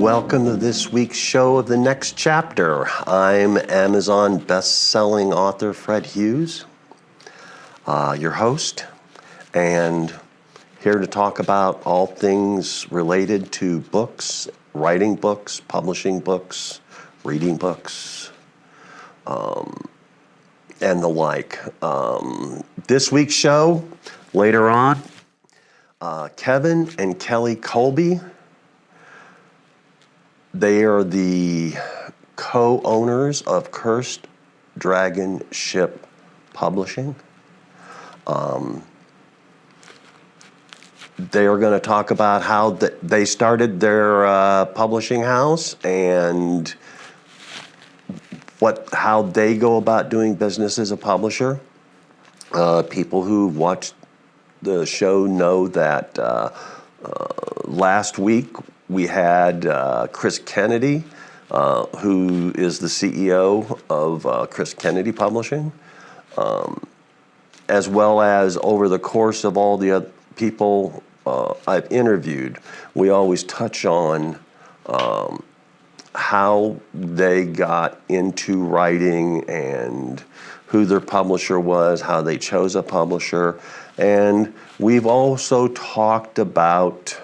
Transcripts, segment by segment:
Welcome to this week's show of The Next Chapter. I'm Amazon best-selling author Fred Hughes, your host, and here to talk about all things related to books, writing books, publishing books, reading books, and the like. This week's show, later on, Kevin and Kelly Colby. They are the co-owners of Cursed Dragon Ship Publishing. They are going to talk about how they started their publishing house and how they go about doing business as a publisher. People who watched the show know that last week we had Chris Kennedy, who is the CEO of Chris Kennedy Publishing, as well as over the course of all the other people I've interviewed, we always touch on how they got into writing and who their publisher was, how they chose a publisher, and we've also talked about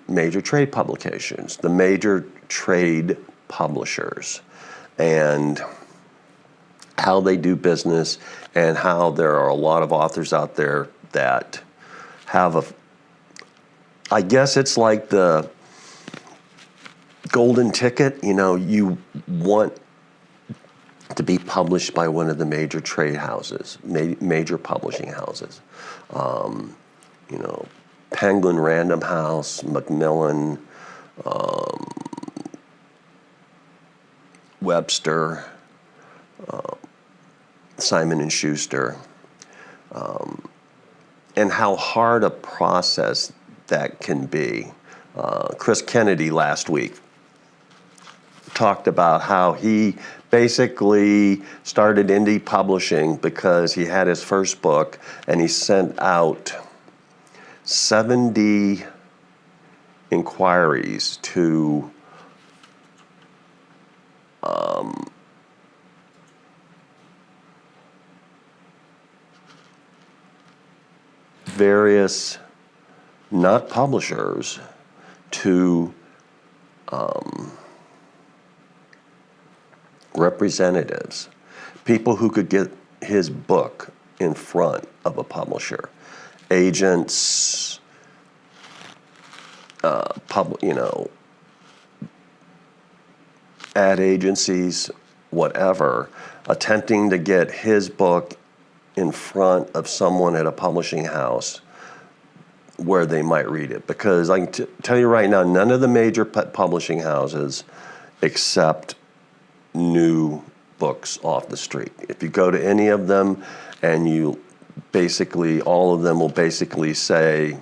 major trade publications, the major trade publishers, and how they do business, and how there are a lot of authors out there that have I guess it's like the golden ticket, you want to be published by one of the major trade houses, major publishing houses. Penguin Random House, Macmillan, Webster, Simon & Schuster, and how hard a process that can be. Chris Kennedy last week talked about how he basically started indie publishing because he had his first book and he sent out 70 inquiries to various, not publishers, to representatives, people who could get his book in front of a publisher, agents, ad agencies, whatever, attempting to get his book in front of someone at a publishing house where they might read it. Because I can tell you right now, none of the major publishing houses accept new books off the street. If you go to any of them, and all of them will basically say,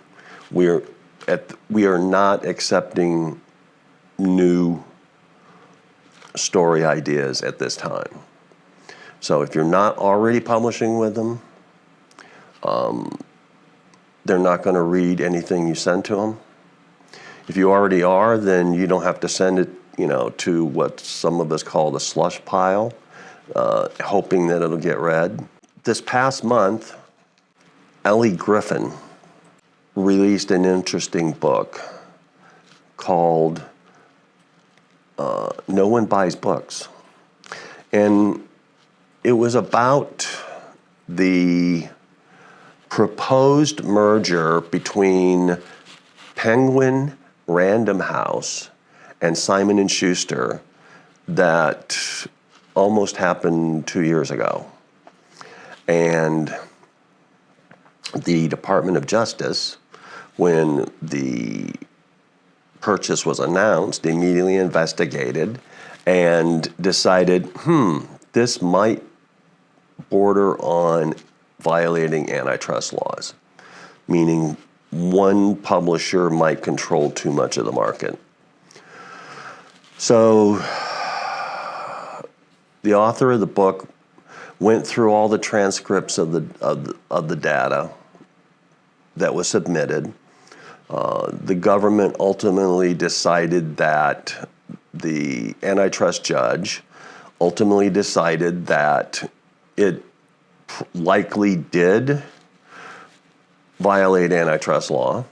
we are not accepting new story ideas at this time. So if you're not already publishing with them, they're not going to read anything you send to them. If you already are, then you don't have to send it, to what some of us call the slush pile, hoping that it'll get read. This past month, Ellie Griffin released an interesting book called No One Buys Books. And it was about the proposed merger between Penguin Random House and Simon & Schuster that almost happened 2 years ago. And the Department of Justice, when the purchase was announced, immediately investigated and decided, this might border on violating antitrust laws, meaning one publisher might control too much of the market. So the author of the book went through all the transcripts of the data that was submitted, The government ultimately decided that the antitrust judge ultimately decided that it likely did violate antitrust law,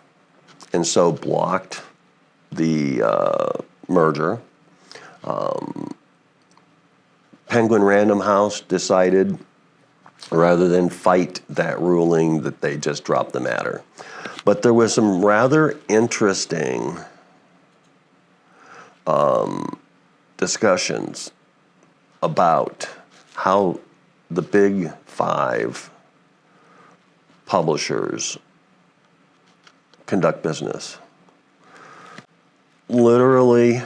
and so blocked the merger. Penguin Random House decided, rather than fight that ruling, that they just dropped the matter. But there was some rather interesting discussions about how the big five publishers conduct business. Literally,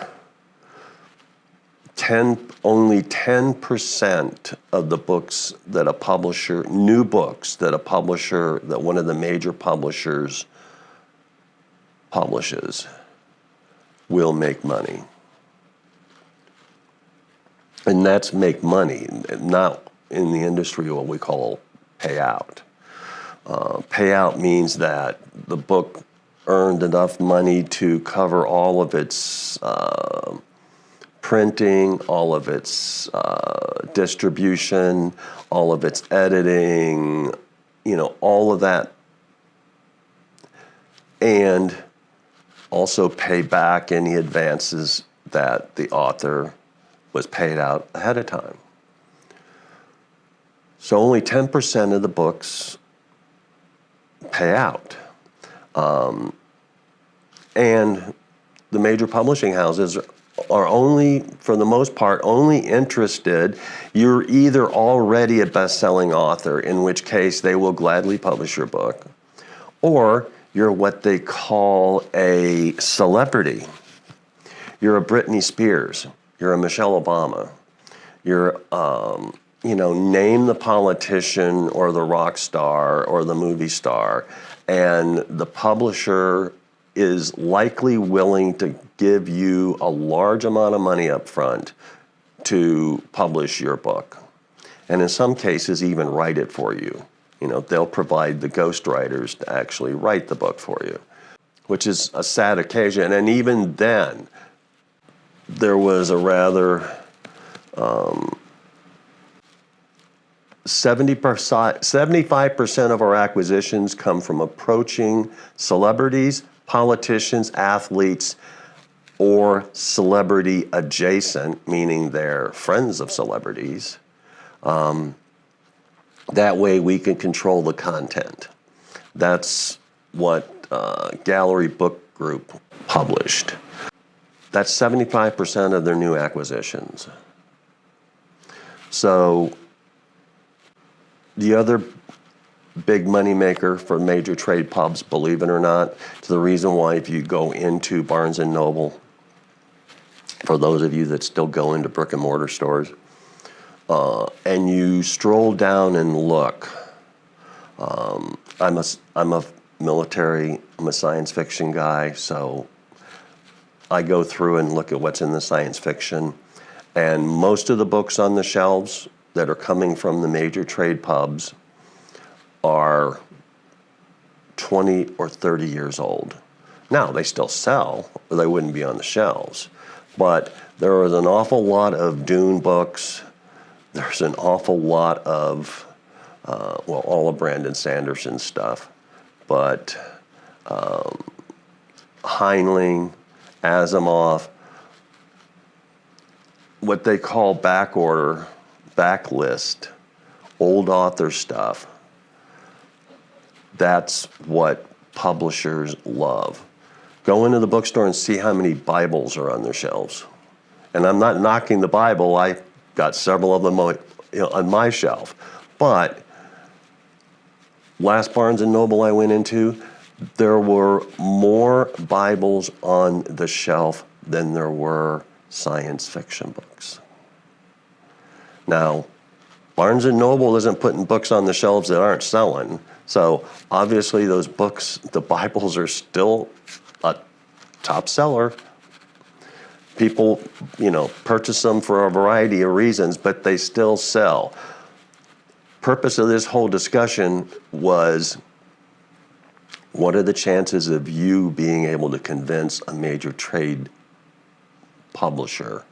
only 10% of the books that a publisher, new books that one of the major publishers publishes will make money. And that's make money, not in the industry what we call payout. Payout means that the book earned enough money to cover all of its printing, all of its distribution, all of its editing, all of that, and also pay back any advances that the author was paid out ahead of time. So only 10% of the books pay out. And the major publishing houses are only, for the most part, only interested, you're either already a best-selling author, in which case they will gladly publish your book, or you're what they call a celebrity. You're a Britney Spears, you're a Michelle Obama, you're, name the politician or the rock star or the movie star, and the publisher is likely willing to give you a large amount of money up front to publish your book. And in some cases, even write it for you. They'll provide the ghostwriters to actually write the book for you, which is a sad occasion. And even then, there was a rather 75% of our acquisitions come from approaching celebrities, politicians, athletes, or celebrity adjacent, meaning they're friends of celebrities. That way we can control the content. That's what Gallery Book Group published. That's 75% of their new acquisitions. So the other big moneymaker for major trade pubs, believe it or not, it's the reason why if you go into Barnes & Noble, for those of you that still go into brick and mortar stores, and you stroll down and look, I'm a military, I'm a science fiction guy, so I go through and look at what's in the science fiction, and most of the books on the shelves that are coming from the major trade pubs are 20 or 30 years old. Now, they still sell, or they wouldn't be on the shelves. But there was an awful lot of Dune books. There's an awful lot of, all of Brandon Sanderson's stuff. But Heinlein, Asimov, what they call backlist, old author stuff. That's what publishers love. Go into the bookstore and see how many Bibles are on their shelves. And I'm not knocking the Bible. I got several of them on my shelf. But last Barnes & Noble I went into, there were more Bibles on the shelf than there were science fiction books. Now, Barnes & Noble isn't putting books on the shelves that aren't selling. So obviously those books, the Bibles, are still a top seller. People, purchase them for a variety of reasons, but they still sell. Purpose of this whole discussion was what are the chances of you being able to convince a major trade publisher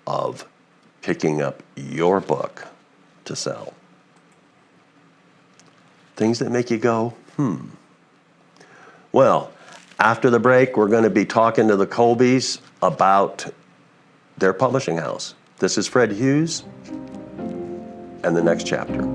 of picking up your book to sell? Things that make you go, Well, after the break, we're going to be talking to the Colbys about their publishing house. This is Fred Hughes and the next chapter.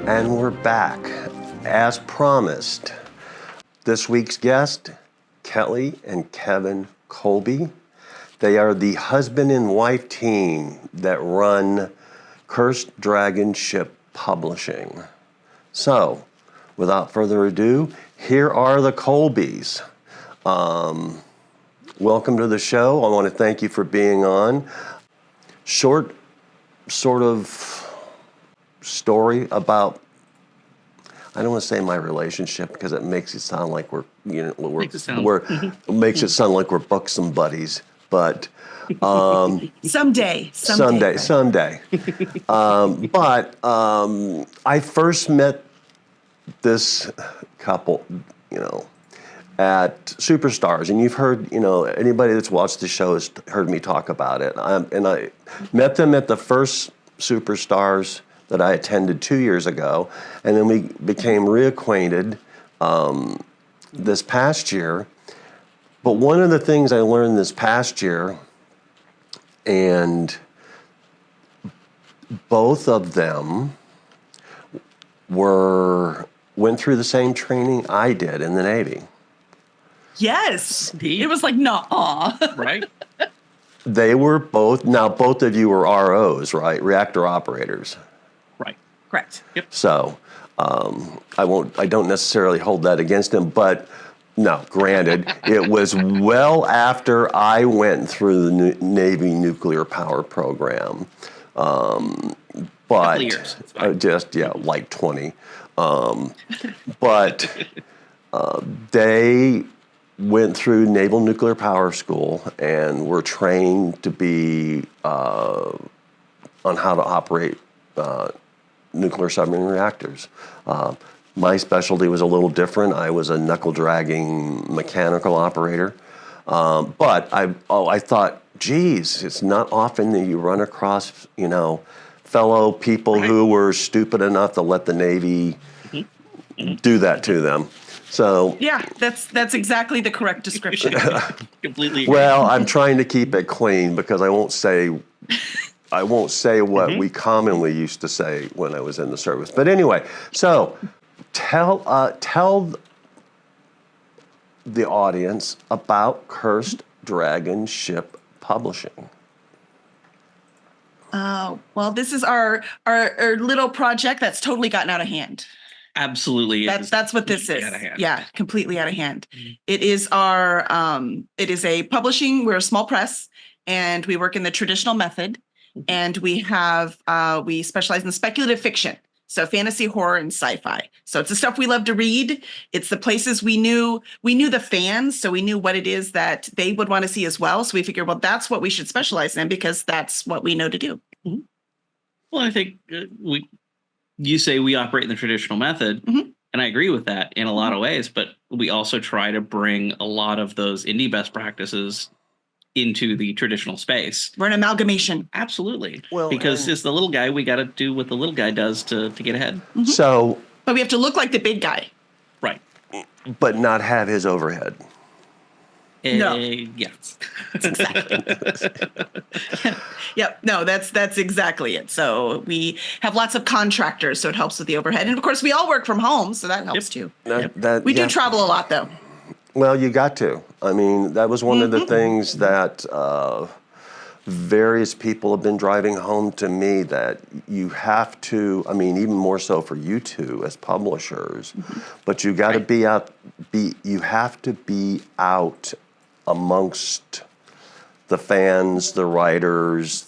And we're back. As promised, this week's guest, Kelly and Kevin Colby. They are the husband and wife team that run Cursed Dragon Ship Publishing. So, without further ado, here are the Colbys. Welcome to the show. I want to thank you for being on. Short sort of story about, I don't want to say my relationship because it makes it sound like makes it sound like we're buxom buddies, but someday. But I first met this couple, at Superstars, and you've heard, anybody that's watched the show has heard me talk about it. And I met them at the first Superstars that I attended 2 years ago, and then we became reacquainted this past year. But one of the things I learned this past year, and both of them went through the same training I did in the Navy. Yes, it was like, nah, right? They were both of you were ROs, right? Reactor operators. Right. Correct. Yep. So I don't necessarily hold that against them, but no, granted, it was well after I went through the Navy nuclear power program. But years. like 20. But they went through Naval Nuclear Power School and were trained to be on how to operate nuclear submarine reactors. My specialty was a little different. I was a knuckle-dragging mechanical operator. But I thought, geez, it's not often that you run across, fellow people who were stupid enough to let the Navy do that to them. So yeah, that's exactly the correct description. Completely agree. Well, I'm trying to keep it clean because I won't say what we commonly used to say when I was in the service. But anyway, so tell the audience about Cursed Dragon Ship Publishing. Well, this is our little project that's totally gotten out of hand. Absolutely. That's what this is. Out of hand. Yeah, completely out of hand. It is it is a publishing, we're a small press, and we work in the traditional method. And we specialize in speculative fiction. So fantasy, horror, and sci-fi. So it's the stuff we love to read. It's the places we knew the fans, so we knew what it is that they would want to see as well. So we figured, well, that's what we should specialize in because that's what we know to do. Mm-hmm. Well, I think you say we operate in the traditional method, and I agree with that in a lot of ways, but we also try to bring a lot of those indie best practices into the traditional space. We're an amalgamation. Absolutely. Well, because it's the little guy, we got to do what the little guy does to get ahead. Mm-hmm. So, but we have to look like the big guy. Right. But not have his overhead. No. Yes. That's exactly. Yep. No, that's exactly it. So we have lots of contractors, so it helps with the overhead. And of course, we all work from home, so that helps too. We do travel a lot, though. Well, you got to. I mean, that was one of the things that various people have been driving home to me that you have to, I mean, even more so for you two as publishers, but you got to you have to be out amongst the fans, the writers,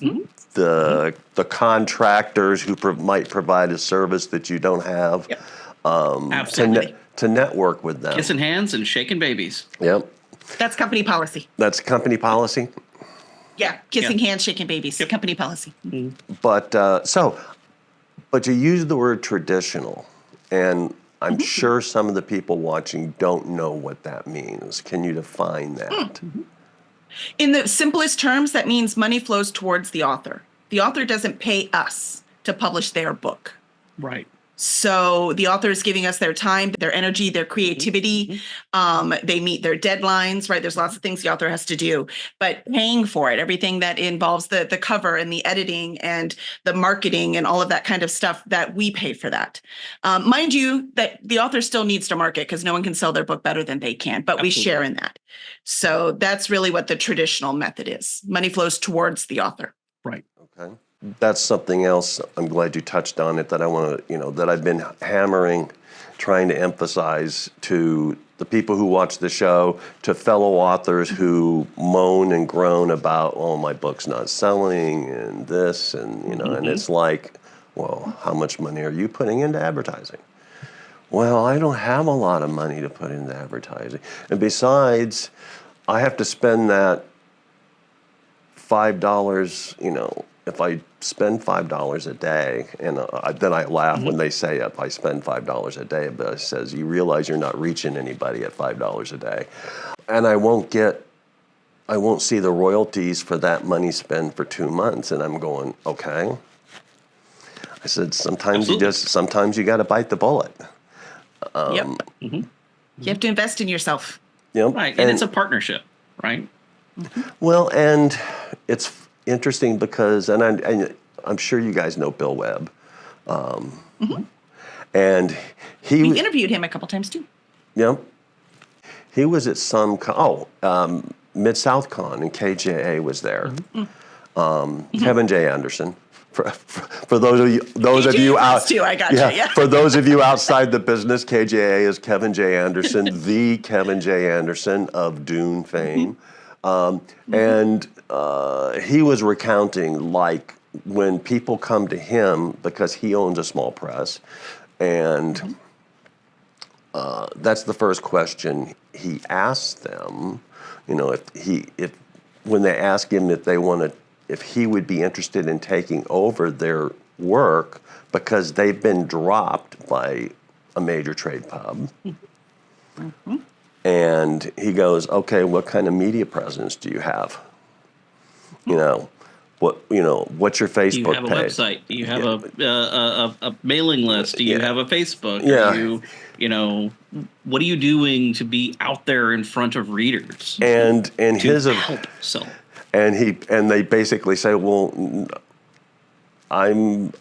the contractors who might provide a service that you don't have. Yep. Absolutely. To network with them. Kissing hands and shaking babies. Yep. That's company policy. That's company policy. Yeah, kissing hands, shaking babies. Company policy. But but you use the word traditional, and I'm sure some of the people watching don't know what that means. Can you define that? In the simplest terms, that means money flows towards the author. The author doesn't pay us to publish their book. Right. So the author is giving us their time, their energy, their creativity. They meet their deadlines, right? There's lots of things the author has to do, but paying for it, everything that involves the cover and the editing and the marketing and all of that kind of stuff, that we pay for that. Mind you, that the author still needs to market because no one can sell their book better than they can, but we share in that. So that's really what the traditional method is. Money flows towards the author. Right. Okay. That's something else. I'm glad you touched on it, that I want to, that I've been hammering, trying to emphasize to the people who watch the show, to fellow authors who moan and groan about, oh, my book's not selling and this, and, and it's like, well, how much money are you putting into advertising? Well, I don't have a lot of money to put into advertising. And besides, I have to spend that $5, if I spend $5 a day, and then I laugh when they say if I spend $5 a day, but it says you realize you're not reaching anybody at $5 a day. And I won't see the royalties for that money spent for 2 months. And I'm going, okay. I said, sometimes you got to bite the bullet. You have to invest in yourself. Yep. Right. And it's a partnership, right? Well, and it's interesting because, and I'm sure you guys know Bill Webb, and We interviewed him a couple times too. Yep, he was at some Mid-South Con, and KJA was there. Kevin J. Anderson. For those of you out, too, I got you. Yeah. For those of you outside the business, KJA is Kevin J. Anderson, the Kevin J. Anderson of Dune fame. And he was recounting, like, when people come to him, because he owns a small press, and that's the first question he asks them. If when they ask him if he would be interested in taking over their work because they've been dropped by a major trade pub. And he goes, okay, what kind of media presence do you have? What's your Facebook page? Do you have a website? Do you have a mailing list? Do you have a Facebook? Yeah. What are you doing to be out there in front of readers? And to help sell. And they basically say, well, I've never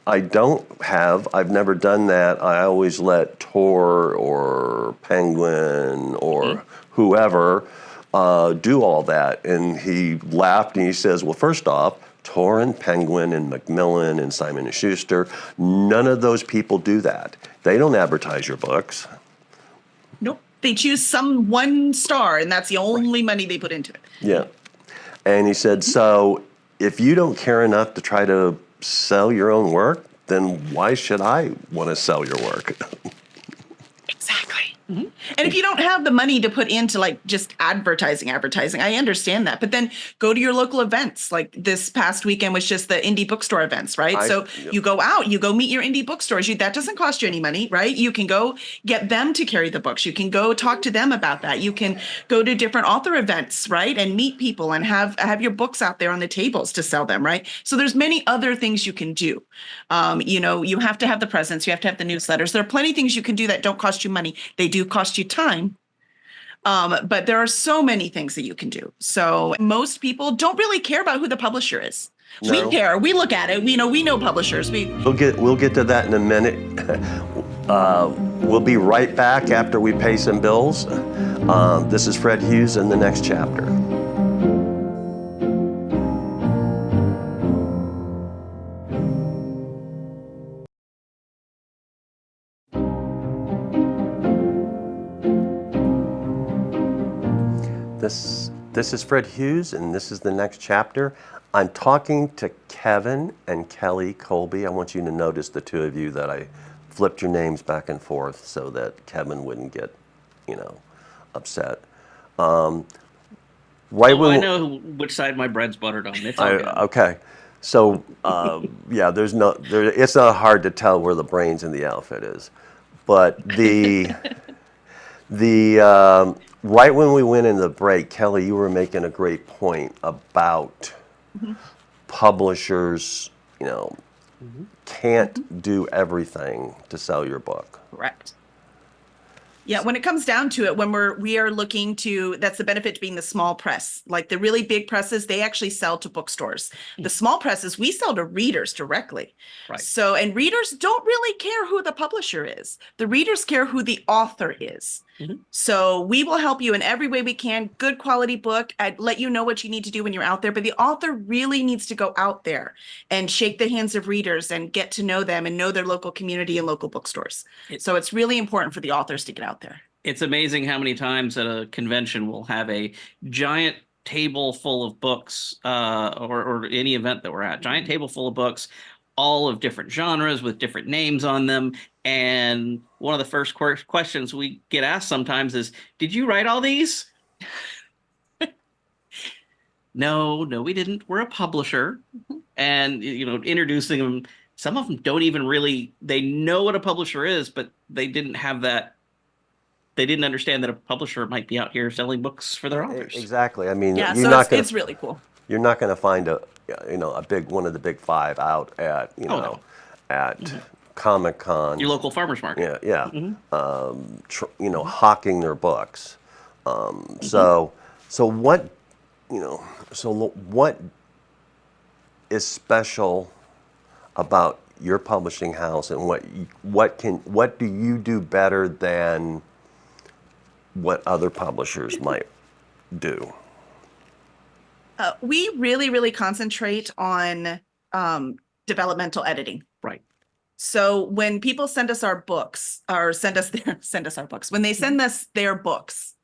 done that. I always let Tor or Penguin or whoever do all that. And he laughed and he says, well, first off, Tor and Penguin and Macmillan and Simon & Schuster, none of those people do that. They don't advertise your books. Nope. They choose one star, and that's the only money they put into it. Yeah. And he said, so if you don't care enough to try to sell your own work, then why should I want to sell your work? Exactly. And if you don't have the money to put into like just advertising, I understand that. But then go to your local events. Like this past weekend was just the indie bookstore events, right? You go out, you go meet your indie bookstores. That doesn't cost you any money, right? You can go get them to carry the books. You can go talk to them about that. You can go to different author events, right? And meet people and have your books out there on the tables to sell them, right? So there's many other things you can do. You have to have the presence. You have to have the newsletters. There are plenty of things you can do that don't cost you money. They do cost you time. But there are so many things that you can do. So most people don't really care about who the publisher is. No. We care. We look at it. We know publishers. We'll get to that in a minute. We'll be right back after we pay some bills. This is Fred Hughes in the next chapter. This is Fred Hughes, and this is the next chapter. I'm talking to Kevin and Kelly Colby. I want you to notice, the two of you, that I flipped your names back and forth so that Kevin wouldn't get, upset. Right I when know which side my bread's buttered on. It's all good. okay, so yeah, it's not hard to tell where the brains in the outfit is, but the right when we went into the break, Kelly, you were making a great point about publishers, can't do everything to sell your book. Correct. Yeah, when it comes down to it, when we are looking to, that's the benefit to being the small press. Like the really big presses, they actually sell to bookstores. The small presses, we sell to readers directly. Right. So, and readers don't really care who the publisher is. The readers care who the author is. So we will help you in every way we can. Good quality book. I'd let you know what you need to do when you're out there, but the author really needs to go out there and shake the hands of readers and get to know them and know their local community and local bookstores. So it's really important for the authors to get out there. It's amazing how many times at a convention we'll have a giant table full of books, or any event that we're at, giant table full of books, all of different genres with different names on them. And one of the first questions we get asked sometimes is, did you write all these? No, we didn't. We're a publisher. And, introducing them, some of them don't even really, they know what a publisher is, but they didn't have that. They didn't understand that a publisher might be out here selling books for their authors. Exactly. I mean, Yeah, so it's really cool. You're not going to find a one of the big five out at at Comic-Con. Your local farmers market. Yeah. Hawking their books. So what what is special about your publishing house, and what do you do better than what other publishers might do? We really, really concentrate on developmental editing. Right. So when people send us our books, or send us our books, when they send us their books,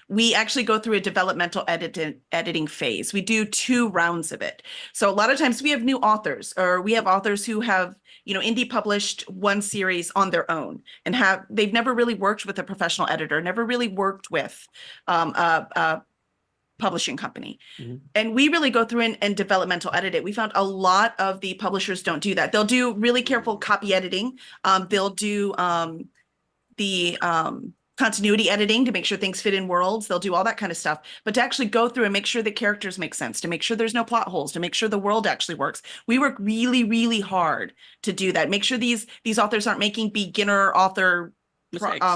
we actually go through a developmental editing phase. We do 2 rounds of it. So a lot of times we have new authors, or we have authors who have, indie published one series on their own, and they've never really worked with a professional editor, never really worked with a publishing company. And we really go through and developmental edit it. We found a lot of the publishers don't do that. They'll do really careful copy editing. They'll do the continuity editing to make sure things fit in worlds. They'll do all that kind of stuff. But to actually go through and make sure the characters make sense, to make sure there's no plot holes, to make sure the world actually works, we work really, really hard to do that. Make sure these authors aren't making beginner author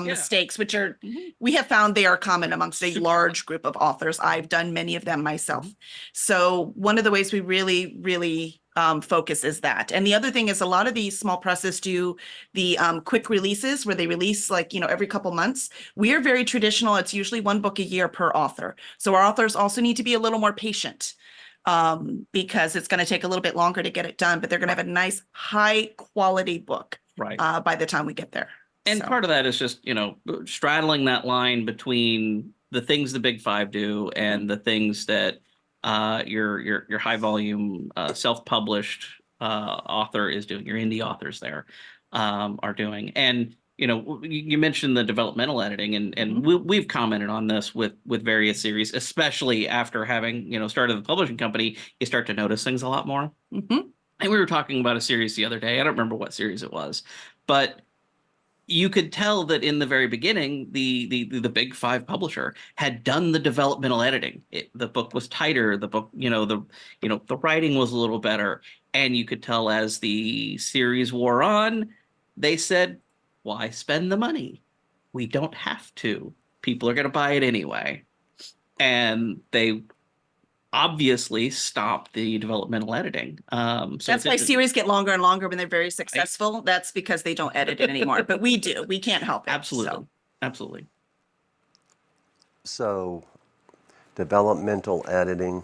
mistakes, which are, we have found they are common amongst a large group of authors. I've done many of them myself. So one of the ways we really, really focus is that. And the other thing is, a lot of these small presses do the quick releases where they release every couple months. We are very traditional. It's usually 1 book a year per author. So our authors also need to be a little more patient, because it's going to take a little bit longer to get it done, but they're going to have a nice high quality book by the time we get there. And part of that is just, straddling that line between the things the big 5 do and the things that your high volume self-published author is doing, your indie authors there are doing. And you mentioned the developmental editing, and we've commented on this with various series, especially after having started the publishing company. You start to notice things a lot more. And we were talking about a series the other day. I don't remember what series it was, but you could tell that in the very beginning, the big 5 publisher had done the developmental editing. The book was tighter. The book, the writing was a little better. And you could tell as the series wore on, they said, why spend the money? We don't have to. People are going to buy it anyway. And they obviously stop the developmental editing. So that's why series get longer and longer when they're very successful. That's because they don't edit it anymore, but we do. We can't help it. Absolutely. So developmental editing,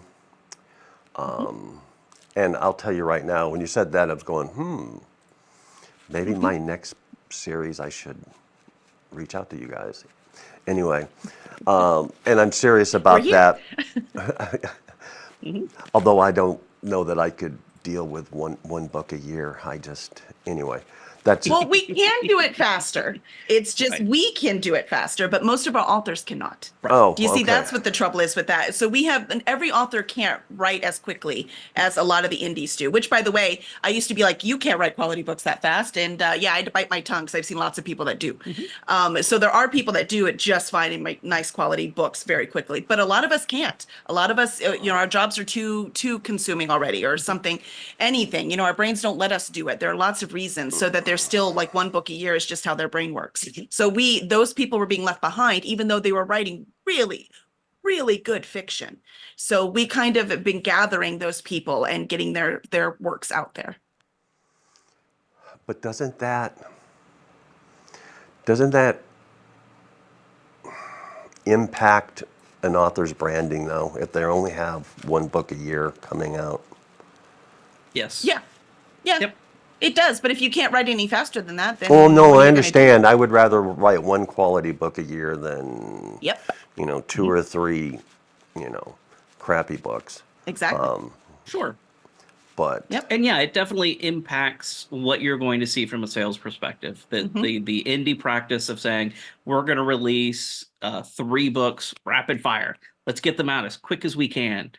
and I'll tell you right now, when you said that, I was going, maybe my next series I should reach out to you guys. Anyway, and I'm serious about you? that. Mhm. Although I don't know that I could deal with one book a year. Anyway, that's Well, we can do it faster. It's just Right. we can do it faster, but most of our authors cannot. oh, Do you see okay. that's what the trouble is with that? So we have, and every author can't write as quickly as a lot of the indies do, which by the way, I used to be like, you can't write quality books that fast. And yeah, I had to bite my tongue because I've seen lots of people that do. So there are people that do it just fine and make nice quality books very quickly, but a lot of us can't. A lot of us, our jobs are too consuming already or something, anything, our brains don't let us do it. There are lots of reasons so that there's still like one book a year is just how their brain works. So those people were being left behind, even though they were writing really, really good fiction. So we kind of have been gathering those people and getting their works out there. But doesn't that impact an author's branding though if they only have one book a year coming out? Yes. Yeah. Yeah. Yep. It does, but if you can't write any faster than that, then Well, no, what are you I gonna understand. I would rather write one quality book a year than do? Yep. two or three, crappy books. Exactly. Sure. But Yep. And yeah, it definitely impacts what you're going to see from a sales perspective. The indie practice of saying we're going to release 3 books rapid fire. Let's get them out as quick as we can,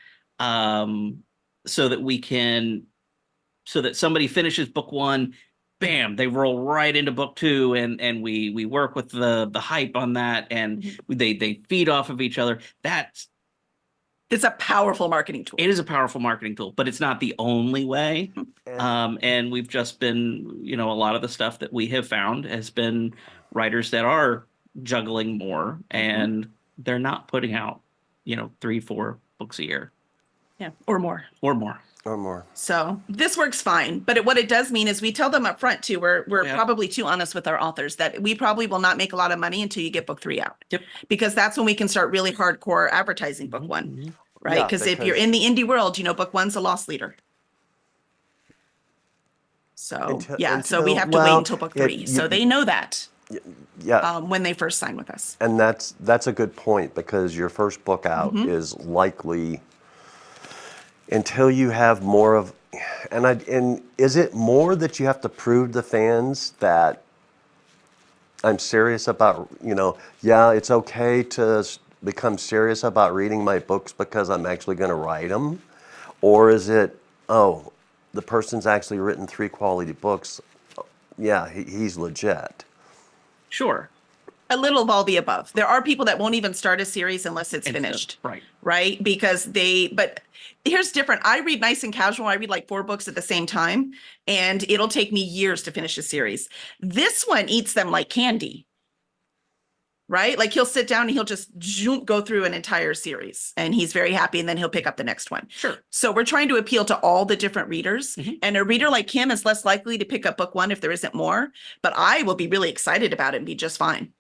so that somebody finishes book 1, bam, they roll right into book 2, and we work with the hype on that, and they feed off of each other. It's a powerful marketing tool. It is a powerful marketing tool, but it's not the only way. And we've just been, a lot of the stuff that we have found has been writers that are juggling more, and they're not putting out, 3, 4 books a year. Yeah. Or more. Or more. or more. So this works fine, but what it does mean is we tell them up front too. We're Yeah. probably too honest with our authors that we probably will not make a lot of money until you get book 3 out. Yep. Because that's when we can start really hardcore advertising book 1, right? Yeah, Because if you're in the indie world, book 1's a loss leader. So so we have to wait until book 3. So they know that Yeah, when they first sign with us. and that's a good point because your first book out is likely until you have more of, and is it more that you have to prove to fans that I'm serious about, yeah, it's okay to become serious about reading my books because I'm actually going to write them? Or is it, oh, the person's actually written 3 quality books. Yeah, he's legit. Sure. A little of all the above. There are people that won't even start a series unless it's finished. Right. Right? Because but here's different. I read nice and casual. I read like 4 books at the same time, and it'll take me years to finish a series. This one eats them like candy. Right? Like he'll sit down and he'll just go through an entire series and he's very happy, and then he'll pick up the next one. Sure. So we're trying to appeal to all the different readers, and a reader like him is less likely to pick up book 1 if there isn't more, but I will be really excited about it and be just fine.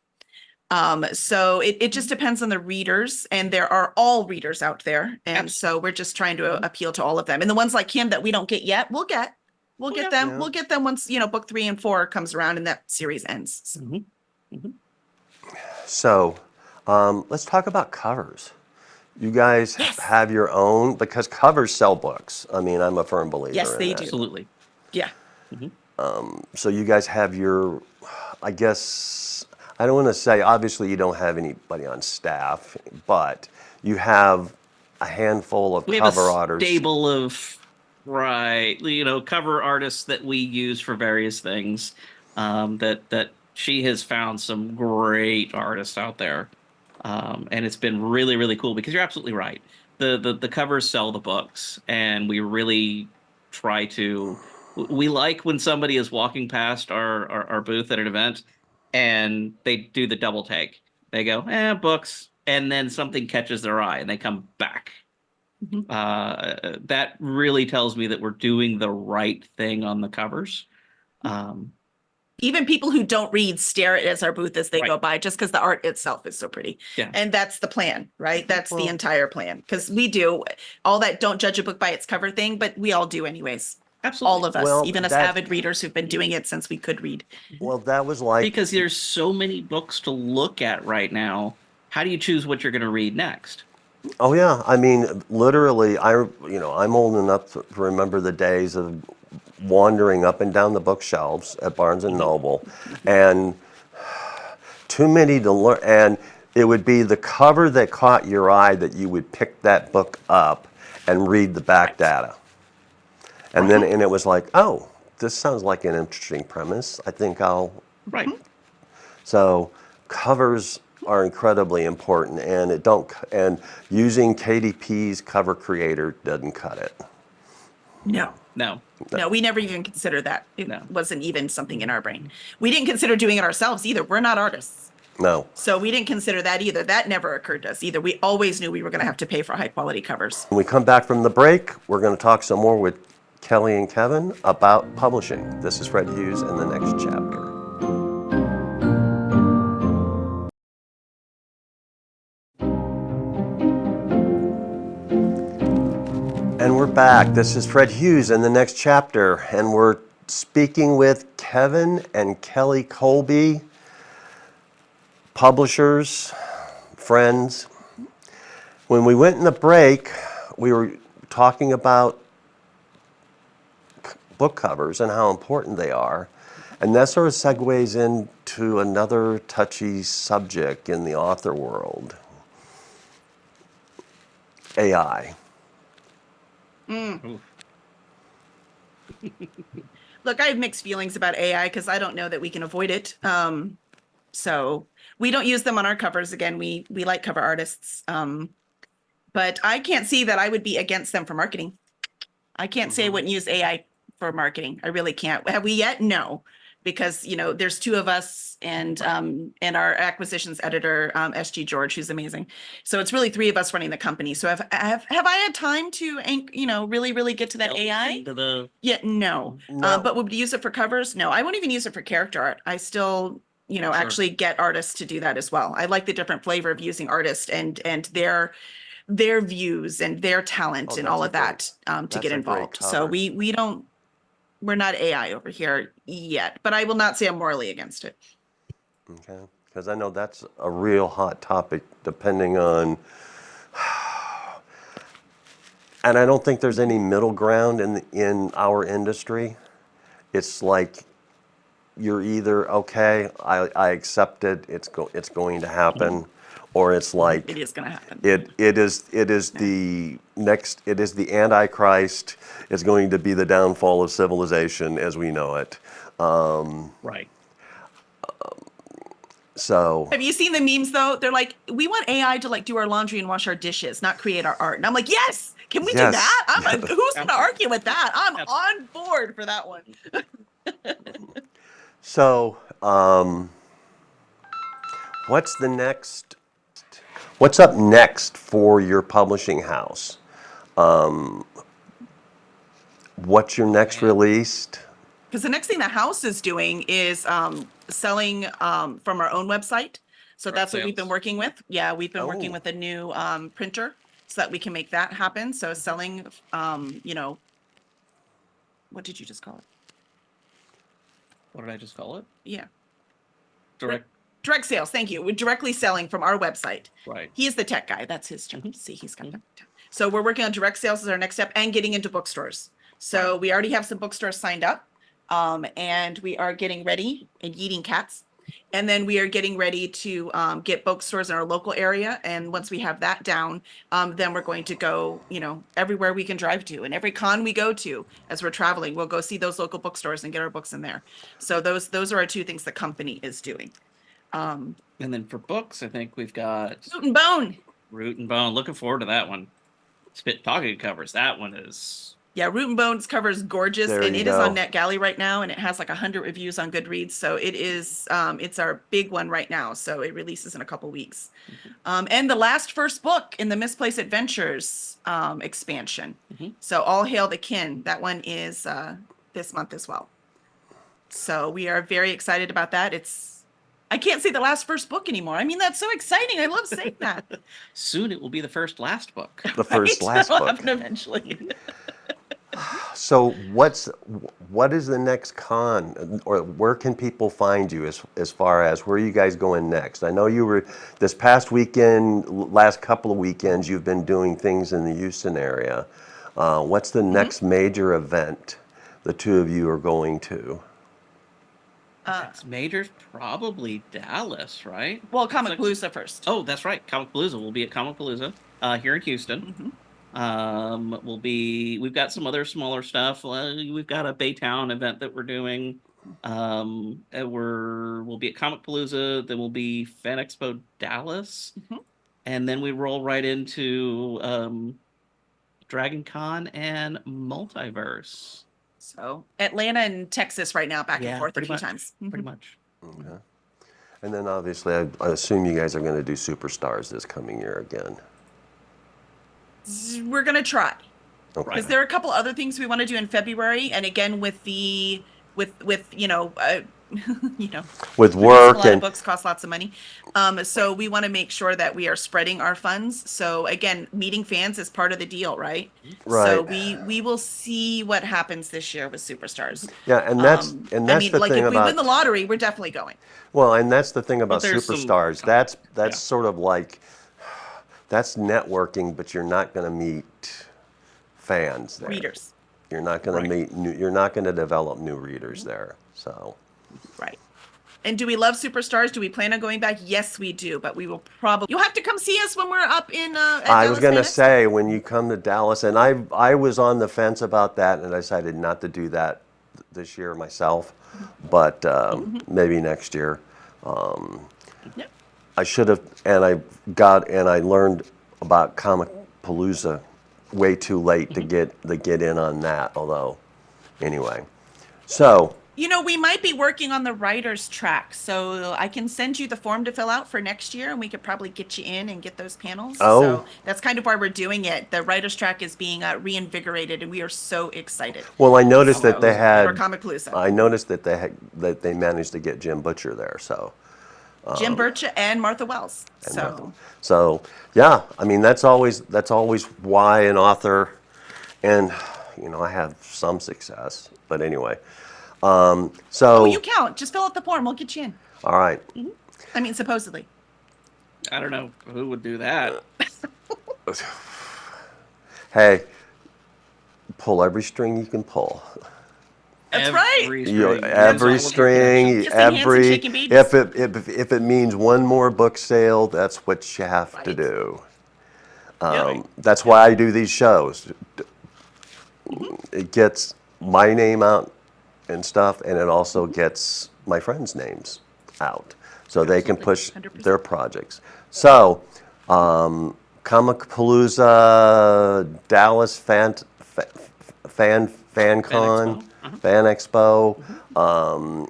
So it just depends on the readers, and there are all readers out there. And so we're just trying to appeal to all of them. And the ones like him that we don't get yet, we'll get them. Yeah. We'll get them once, book 3 and 4 comes around and that series ends. So. So let's talk about covers. You guys have your own, because covers sell books. I mean, I'm a firm believer Yes, in they that. do. Absolutely. Yeah. So you guys have your, I guess, I don't want to say, obviously you don't have anybody on staff, but you have a handful of We have cover a artists. stable of cover artists that we use for various things. That she has found some great artists out there, and it's been really, really cool because you're absolutely right. The covers sell the books, and we really try to. We like when somebody is walking past our booth at an event, and they do the double take. They go, books, and then something catches their eye, and they come back. That really tells me that we're doing the right thing on the covers. Even people who don't read stare at our booth as they Right. go by, just because the art itself is so pretty. Yeah. And that's the plan, right? That's the Well- entire plan. Because we do all that don't judge a book by its cover thing, but we all do anyways. Absolutely. All of us, Well, even us that- avid readers who've been doing it since we could read. Well, that was like Because there's so many books to look at right now. How do you choose what you're going to read next? oh yeah, I mean, literally, I'm old enough to remember the days of wandering up and down the bookshelves at Barnes and Noble, and too many to learn. And it would be the cover that caught your eye that you would pick that book up and read the back data, and then it was like, oh, this sounds like an interesting premise. I think I'll. Right. So covers are incredibly important, and using KDP's cover creator doesn't cut it. No. No. No, we never even considered that. It No. wasn't even something in our brain. We didn't consider doing it ourselves either. We're not artists. No. So we didn't consider that either. That never occurred to us either. We always knew we were going to have to pay for high quality covers. When we come back from the break, we're going to talk some more with Kelly and Kevin about publishing. This is Fred Hughes in the next chapter. And we're back. This is Fred Hughes in the next chapter, and we're speaking with Kevin and Kelly Colby, publishers, friends. When we went in the break, we were talking about book covers and how important they are. And that sort of segues into another touchy subject in the author world, AI. Look, I have mixed feelings about AI because I don't know that we can avoid it. So we don't use them on our covers. Again, we like cover artists. But I can't see that I would be against them for marketing. I can't say I wouldn't use AI for marketing. I really can't. Have we yet? No, because there's two of us and our acquisitions editor, SG George, who's amazing. So it's really three of us running the company. So have I had time to really get to that AI? Yeah, no. No. But would we use it for covers? No, I won't even use it for character art. I still actually get artists to do that as well. I like the different flavor of using artists and their views and their talent and that's all a of that to that's get a great involved. So cover. we're not AI over here yet, but I will not say I'm morally against it. Okay, because I know that's a real hot topic depending on, and I don't think there's any middle ground in our industry. It's like you're either okay, I accept it, it's going to happen, or it's like It is going to happen. it is the Antichrist. It's going to be the downfall of civilization as we know it. Right. So Have you seen the memes though? They're like, we want AI to do our laundry and wash our dishes, not create our art. And I'm like, yes, can we do Yes. that? Who's going to argue with that? I'm on board for that one. So, what's up next for your publishing house? What's your next release? Because the next thing the house is doing is selling from our own website. So that's what we've been sales. working with. Yeah, we've been working Oh. with a new printer so that we can make that happen. So selling, what did you just call it? What did I just call it? Yeah. Direct. Sales. Thank you. We're directly selling from our website. Right. He is the tech guy. That's his job. See, he's got that. So we're working on direct sales as our next step and getting into bookstores. So we already have some bookstores signed up. And we are getting ready and eating cats. And then we are getting ready to get bookstores in our local area. And once we have that down, then we're going to go, everywhere we can drive to, and every con we go to as we're traveling, we'll go see those local bookstores and get our books in there. So those are our two things the company is doing. And then for books, I think we've got Root and Bone. Root and Bone. Looking forward to that one. Spit Talking covers. That one is. Yeah, Root and Bones cover is gorgeous, There and you it is on go. NetGalley right now, and it has like 100 reviews on Goodreads. So it is, it's our big one right now. So it releases in a couple weeks. And the first book in the Misplaced Adventures expansion. So All Hail the Kin. That one is this month as well. So we are very excited about that. I can't say the first book anymore. I mean, that's so exciting. I love saying that. Soon it will be the last book. The first Right? last That'll book. happen eventually. So what is the next con, or where can people find you as far as where are you guys going next? I know you were this past weekend, last couple of weekends, you've been doing things in the Houston area. What's the next major event the two of you are going to? Next major's probably Dallas, right? Well, Looks like- Comicpalooza first. Oh, that's right. Comicpalooza. We'll be at Comicpalooza here in Houston. We've got some other smaller stuff. We've got a Baytown event that we're doing. And we'll be at Comicpalooza. Then we'll be Fan Expo Dallas, and then we roll right into Dragon Con and Multiverse. So Atlanta and Texas right now, back and Yeah, forth a pretty few much. times. Pretty much. Okay. And then obviously, I assume you guys are going to do Superstars this coming year again. We're gonna try. Okay. Because there are a couple other things we want to do in February, and again with the with you know With producing work a lot and of books costs lots of money. So we want to make sure that we are spreading our funds. So again, meeting fans is part of the deal, right? So Right. we will see what happens this year with Superstars. yeah, and that's I mean, the like thing if we about win the lottery, we're definitely going. well, and that's the thing about there's some- Superstars. That's yeah. sort of like that's networking, but you're not going to meet fans there. Readers, You're not going Right. to meet new. You're not going to develop new readers there. So. right? And do we love Superstars? Do we plan on going back? Yes, we do. But we will probably. You'll have to come see us when we're up in. At I was Dallas going to Fan Expo. say when you come to Dallas, and I was on the fence about that, and I decided not to do that this year myself, but maybe next year. Yep. I should have, and I learned about Comicpalooza way too late to get in on that. Although, anyway, so. You know, we might be working on the writer's track, so I can send you the form to fill out for next year, and we could probably get you in and get those panels. Oh. So that's kind of why we're doing it. The writer's track is being reinvigorated, and we are so excited. Well, I noticed So, that they for had. Comicpalooza. I noticed that they managed to get Jim Butcher there. So. Jim Birch and Martha Wells. And So nothing. So yeah, I mean that's always why an author, and I have some success, but anyway. So you count. Just fill out the form. We'll get you in. all right. I mean, supposedly. I don't know who would do that. Hey, pull every string you can pull. That's right. Every You- string. every That's all string, we'll do. Kissing hands and every shaking babies. if it means one more book sale, that's what you have to Right. do. Right. That's why I do these shows. It gets my name out and stuff, and it also gets my friends' names out, so they can push 100%. their projects. So, Comicpalooza, Dallas FanCon, Fan Expo,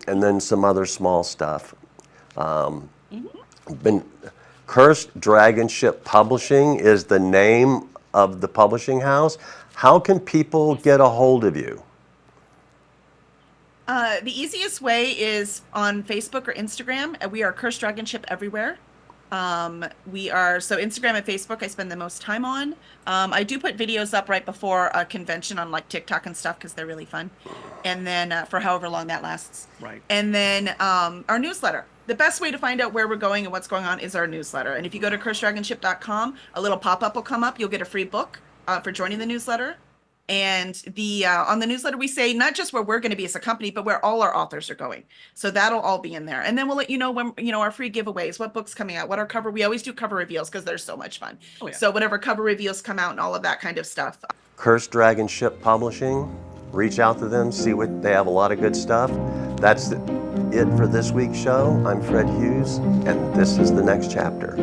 and then some other small stuff. Been Cursed Dragon Ship Publishing is the name of the publishing house. How can people get a hold of you? The easiest way is on Facebook or Instagram. We are Cursed Dragon Ship everywhere. We are, so Instagram and Facebook I spend the most time on. I do put videos up right before a convention on like TikTok and stuff because they're really fun. And then for however long that lasts. Right. And then our newsletter. The best way to find out where we're going and what's going on is our newsletter. And if you go to curseddragonship.com, a little pop-up will come up. You'll get a free book for joining the newsletter. And the on the newsletter, we say not just where we're going to be as a company, but where all our authors are going. So that'll all be in there. And then we'll let you know when, our free giveaways, what books coming out, what our cover. We always do cover reveals because they're so much fun. Oh, yeah. So whatever cover reveals come out and all of that kind of stuff. Cursed Dragon Ship Publishing. Reach out to them, see what they have. A lot of good stuff. That's it for this week's show. I'm Fred Hughes, and this is the next chapter.